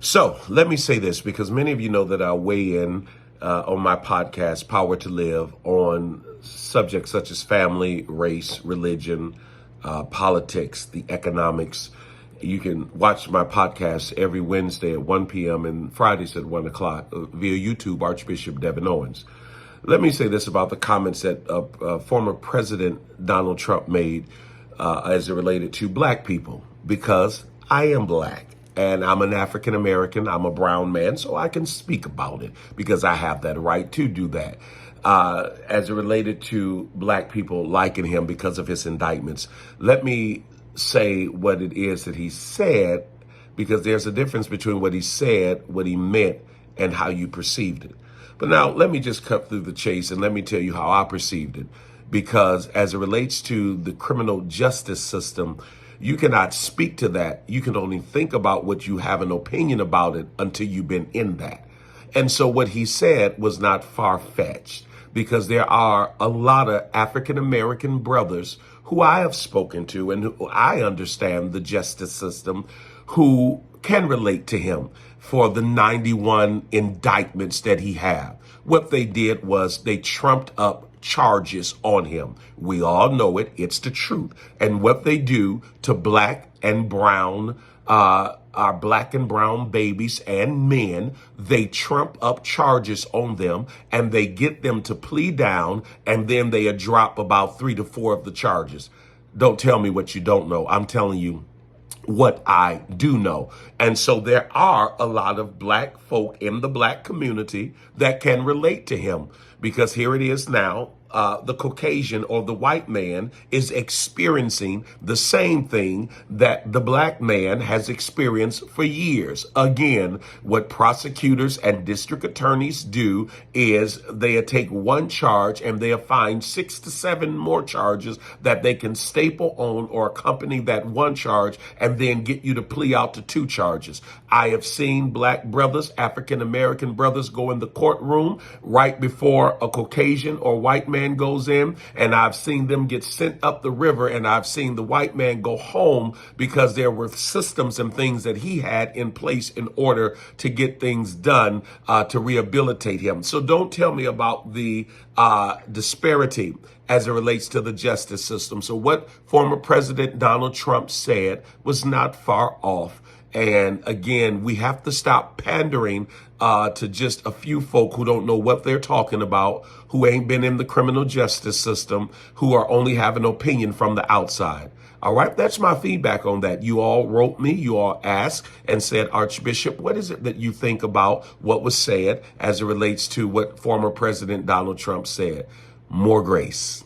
So let me say this, because many of you know that I weigh in on my podcast, Power to Live, on subjects such as family, race, religion, politics, the economics. You can watch my podcast every Wednesday at 1 p.m. and Fridays at 1 o'clock via YouTube, Archbishop Devin Owens. Let me say this about the comments that former President Donald Trump made as it related to black people, because I am black. And I'm an African American, I'm a brown man, so I can speak about it because I have that right to do that. As it related to black people liking him because of his indictments, let me say what it is that he said, because there's a difference between what he said, what he meant, and how you perceived it. But now let me just cut through the chase and let me tell you how I perceived it. Because as it relates to the criminal justice system, you cannot speak to that. You can only think about what you have an opinion about it until you've been in that. And so what he said was not far-fetched, because there are a lot of African-American brothers who I have spoken to and who I understand the justice system, who can relate to him for the 91 indictments that he had. What they did was they trumped up charges on him. We all know it. It's the truth. And what they do to black and brown, our black and brown babies and men, they trump up charges on them and they get them to plead down, and then they drop about 3 to 4 of the charges. Don't tell me what you don't know. I'm telling you what I do know. And so there are a lot of black folk in the black community that can relate to him, because here it is now. The Caucasian or the white man is experiencing the same thing that the black man has experienced for years. Again, what prosecutors and district attorneys do is they take one charge and they find 6 to 7 more charges that they can staple on or accompany that one charge and then get you to plea out to 2 charges. I have seen black brothers, African-American brothers, go in the courtroom right before a Caucasian or white man goes in, and I've seen them get sent up the river, and I've seen the white man go home because there were systems and things that he had in place in order to get things done to rehabilitate him. So don't tell me about the disparity as it relates to the justice system. So what former President Donald Trump said was not far off. And again, we have to stop pandering to just a few folk who don't know what they're talking about, who ain't been in the criminal justice system, who are only have an opinion from the outside. All right, that's my feedback on that. You all wrote me, you all asked and said, Archbishop, what is it that you think about what was said as it relates to what former President Donald Trump said? More grace.